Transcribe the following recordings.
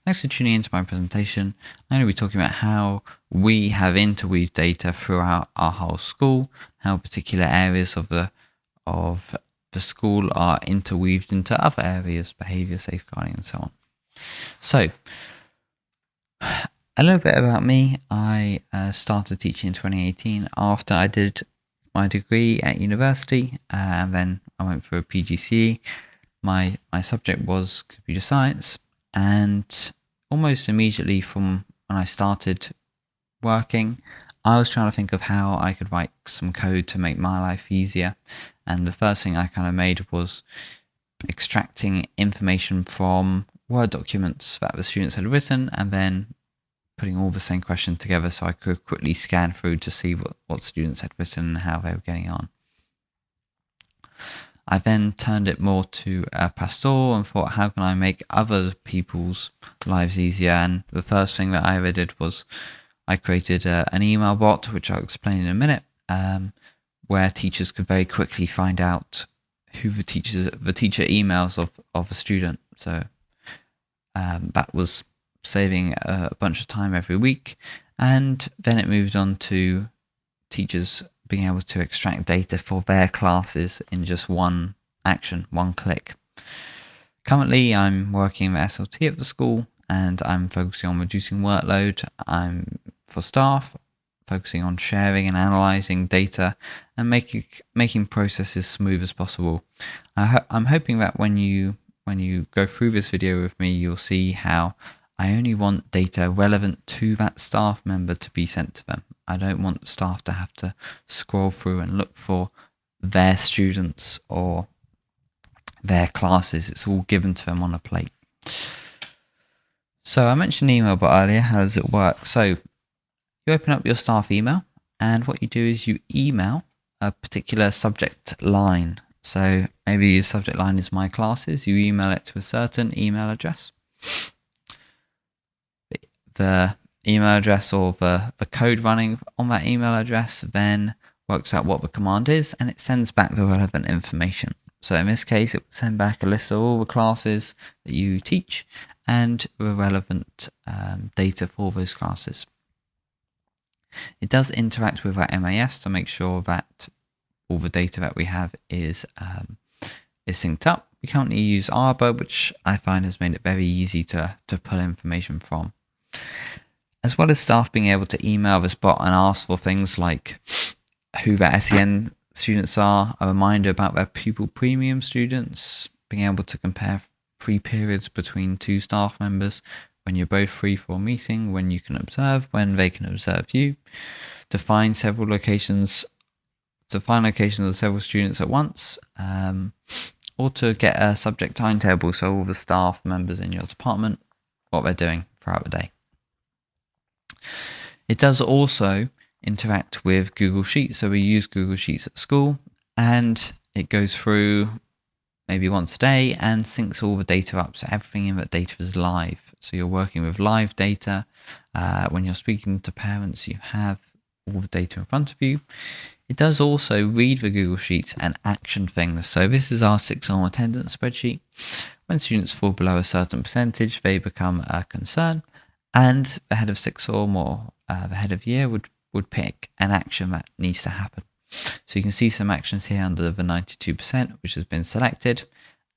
Thanks for tuning into my presentation. I'm going to be talking about how we have interweaved data throughout our whole school, how particular areas of the school are interweaved into other areas, behaviour, safeguarding and so on. So, a little bit about me. I started teaching in 2018 after I did my degree at university, and then I went for a PGCE. My subject was computer science, and almost immediately from when I started working, I was trying to think of how I could write some code to make my life easier. And the first thing I kind of made was extracting information from Word documents that the students had written and then putting all the same questions together so I could quickly scan through to see what students had written and how they were getting on. I then turned it more to pastoral and thought, how can I make other people's lives easier? And the first thing that I ever did was I created an email bot, which I'll explain in a minute, where teachers could very quickly find out who the teacher emails of a student. So that was saving a bunch of time every week. And then it moved on to teachers being able to extract data for their classes in just one action, one click. Currently, I'm working in the SLT at the school, and I'm focusing on reducing workload. I'm for staff, focusing on sharing and analysing data and making processes smooth as possible. I'm hoping that when you go through this video with me, you'll see how I only want data relevant to that staff member to be sent to them. I don't want staff to have to scroll through and look for their students or their classes. It's all given to them on a plate. So I mentioned email bot earlier. How does it work? So you open up your staff email, and what you do is you email a particular subject line. So maybe the subject line is my classes. You email it to a certain email address. The email address or the code running on that email address then works out what the command is, and it sends back the relevant information. So in this case, it will send back a list of all the classes that you teach and the relevant data for those classes. It does interact with our MAS to make sure that all the data that we have is synced up. We currently use Arbor, which I find has made it very easy to pull information from. As well as staff being able to email this bot and ask for things like who their SEN students are, a reminder about their pupil premium students, being able to compare free periods between two staff members, when you're both free for a meeting, when you can observe, when they can observe you, to find locations of several students at once, or to get a subject timetable, so all the staff members in your department, what they're doing throughout the day. It does also interact with Google Sheets, so we use Google Sheets at school, and it goes through maybe once a day and syncs all the data up, so everything in that data is live. So you're working with live data. When you're speaking to parents, you have all the data in front of you. It does also read the Google Sheets and action things. So this is our 6 form attendance spreadsheet. When students fall below a certain percentage, they become a concern, and the head of 6 form or the head of year would pick an action that needs to happen. So you can see some actions here under the 92%, which has been selected,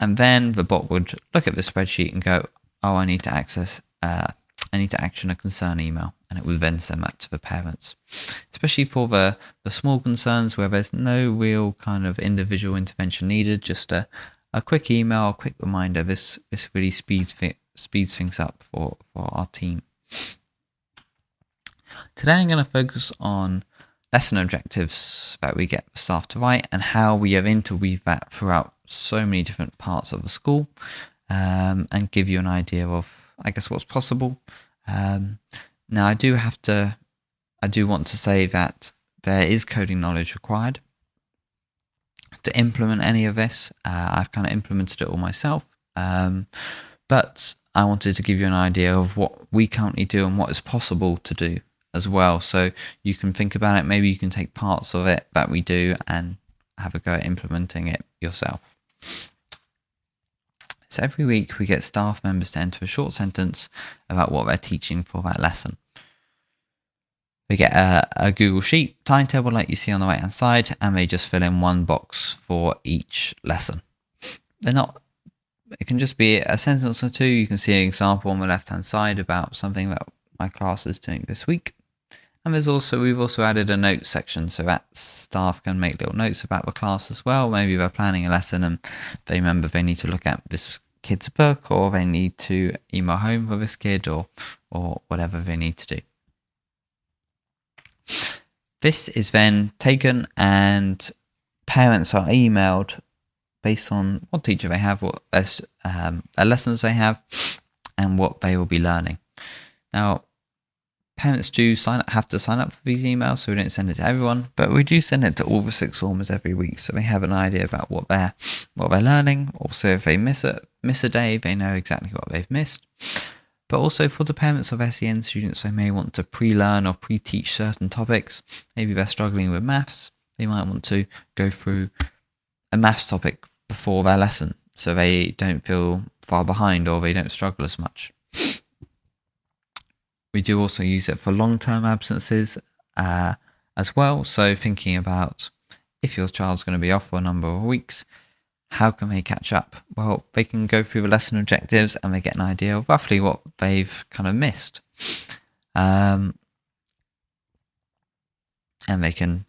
and then the bot would look at the spreadsheet and go, oh, I need to action a concern email, and it would then send that to the parents. Especially for the small concerns where there's no real kind of individual intervention needed, just a quick email, a quick reminder. This really speeds things up for our team. Today I'm going to focus on lesson objectives that we get staff to write and how we have interweaved that throughout so many different parts of the school, and give you an idea of, I guess, what's possible. Now I do want to say that there is coding knowledge required to implement any of this. I've kind of implemented it all myself, but I wanted to give you an idea of what we currently do and what is possible to do as well, so you can think about it. Maybe you can take parts of it that we do and have a go at implementing it yourself. So every week we get staff members to enter a short sentence about what they're teaching for that lesson. They get a Google Sheet timetable like you see on the right hand side, and they just fill in one box for each lesson. It can just be a sentence or two. You can see an example on the left hand side about something that my class is doing this week. And we've also added a notes section so that staff can make little notes about the class as well. Maybe they're planning a lesson and they remember they need to look at this kid's book, or they need to email home for this kid, or whatever they need to do. This is then taken and parents are emailed based on what teacher they have, what lessons they have, and what they will be learning. Now, parents do have to sign up for these emails, so we don't send it to everyone, but we do send it to all the sixth formers every week, so they have an idea about what they're learning. Also, if they miss a day, they know exactly what they've missed. But also for the parents of SEN students, they may want to pre-learn or pre-teach certain topics. Maybe they're struggling with maths. They might want to go through a maths topic before their lesson, so they don't feel far behind or they don't struggle as much. We do also use it for long-term absences as well. So thinking about if your child's going to be off for a number of weeks, how can they catch up? Well, they can go through the lesson objectives and they get an idea of roughly what they've kind of missed. And they can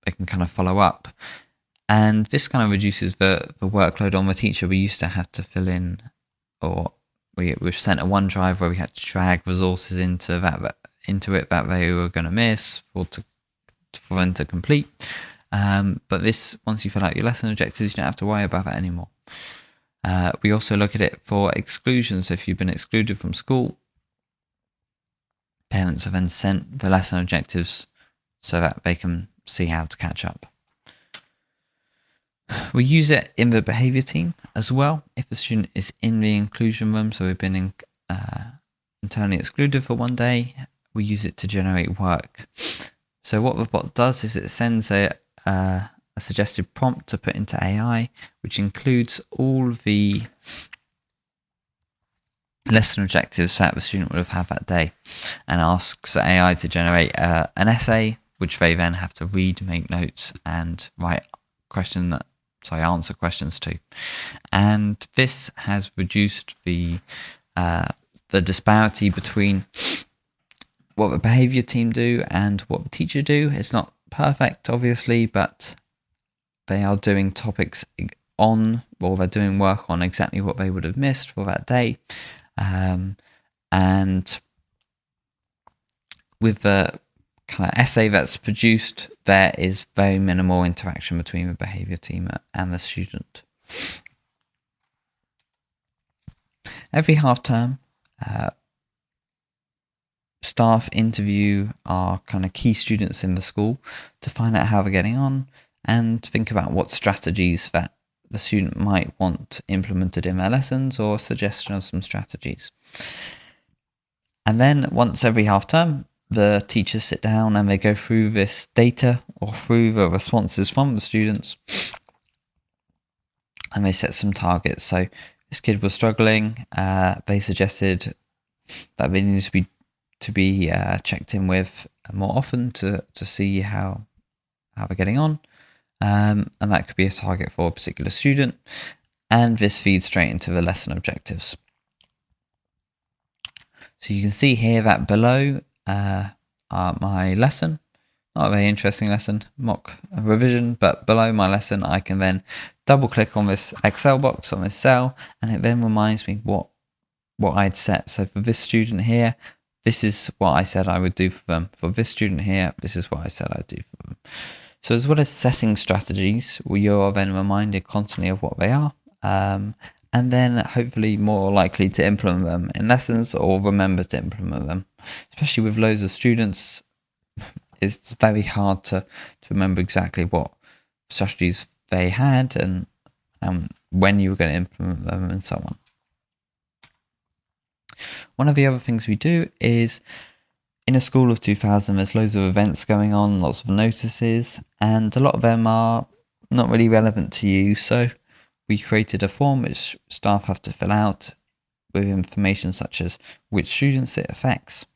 kind of follow up. And this kind of reduces the workload on the teacher. We used to have to fill in, or we were sent a OneDrive where we had to drag resources into it that they were going to miss for them to complete. But this, once you fill out your lesson objectives, you don't have to worry about that anymore. We also look at it for exclusion. So if you've been excluded from school, parents are then sent the lesson objectives so that they can see how to catch up. We use it in the behaviour team as well. If a student is in the inclusion room, so we've been internally excluded for one day, we use it to generate work. So what the bot does is it sends a suggested prompt to put into AI, which includes all the lesson objectives that the student would have had that day, and asks the AI to generate an essay, which they then have to read, make notes, and answer questions to. And this has reduced the disparity between what the behaviour team do and what the teacher do. It's not perfect, obviously, but they are doing topics they're doing work on exactly what they would have missed for that day. And with the kind of essay that's produced, there is very minimal interaction between the behaviour team and the student. Every half term, staff interview our kind of key students in the school to find out how they're getting on and think about what strategies that the student might want implemented in their lessons, or suggestion of some strategies. And then once every half term, the teachers sit down and they go through this data or through the responses from the students, and they set some targets. So this kid was struggling. They suggested that they needed to be checked in with more often to see how they're getting on, and that could be a target for a particular student. And this feeds straight into the lesson objectives. So you can see here that below my lesson, not a very interesting lesson, mock revision, but below my lesson I can then double click on this Excel box on this cell, and it then reminds me what I'd set. So for this student here, this is what I said I would do for them. For this student here, this is what I said I'd do for them. So as well as setting strategies, you are then reminded constantly of what they are, and then hopefully more likely to implement them in lessons or remember to implement them. Especially with loads of students, it's very hard to remember exactly what strategies they had and when you were going to implement them and so on. One of the other things we do is, in a school of 2,000, there's loads of events going on, lots of notices, and a lot of them are not really relevant to you. So we created a form which staff have to fill out with information such as which students it affects,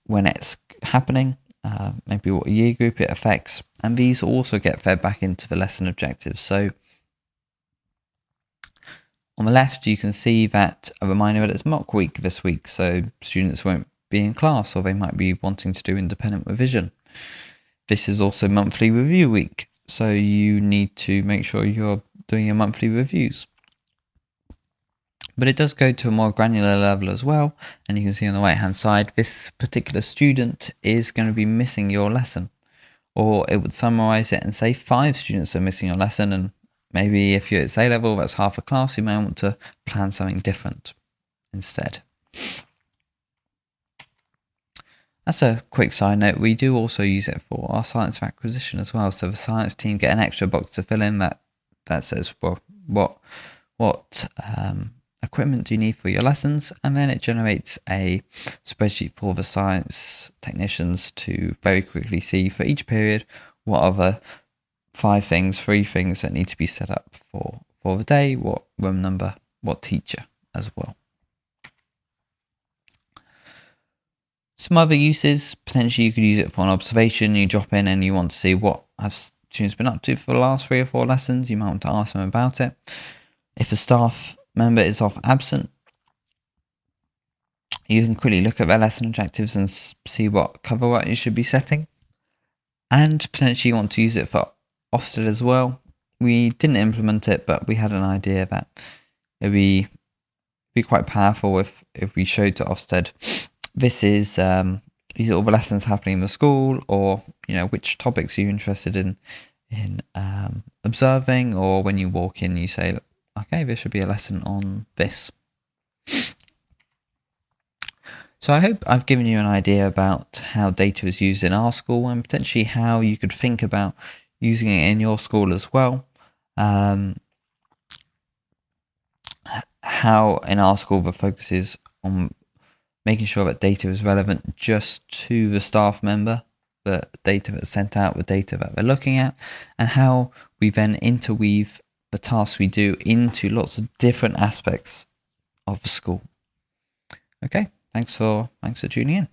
when it's happening, maybe what year group it affects, and these also get fed back into the lesson objectives. So on the left you can see that a reminder that it's mock week this week, so students won't be in class or they might be wanting to do independent revision. This is also monthly review week, so you need to make sure you're doing your monthly reviews. But it does go to a more granular level as well, and you can see on the right hand side this particular student is going to be missing your lesson, or it would summarize it and say 5 students are missing your lesson, and maybe if you're at A level that's half a class, you may want to plan something different instead. That's a quick side note. We do also use it for our science acquisition as well, so the science team get an extra box to fill in that says, well, what equipment do you need for your lessons, and then it generates a spreadsheet for the science technicians to very quickly see for each period what are the 3 things that need to be set up for the day, what room number, what teacher as well. Some other uses, potentially you could use it for an observation. You drop in and you want to see what have students been up to for the last 3 or 4 lessons. You might want to ask them about it. If a staff member is off absent, you can quickly look at their lesson objectives and see what cover work you should be setting. And potentially you want to use it for Ofsted as well. We didn't implement it, but we had an idea that it would be quite powerful if we showed to Ofsted, this is these are all the lessons happening in the school, or which topics are you interested in observing, or when you walk in you say, okay, there should be a lesson on this. So I hope I've given you an idea about how data is used in our school, and potentially how you could think about using it in your school as well. How in our school the focus is on making sure that data is relevant just to the staff member, the data that's sent out, the data that they're looking at, and how we then interweave the tasks we do into lots of different aspects of the school. Okay, thanks for tuning in.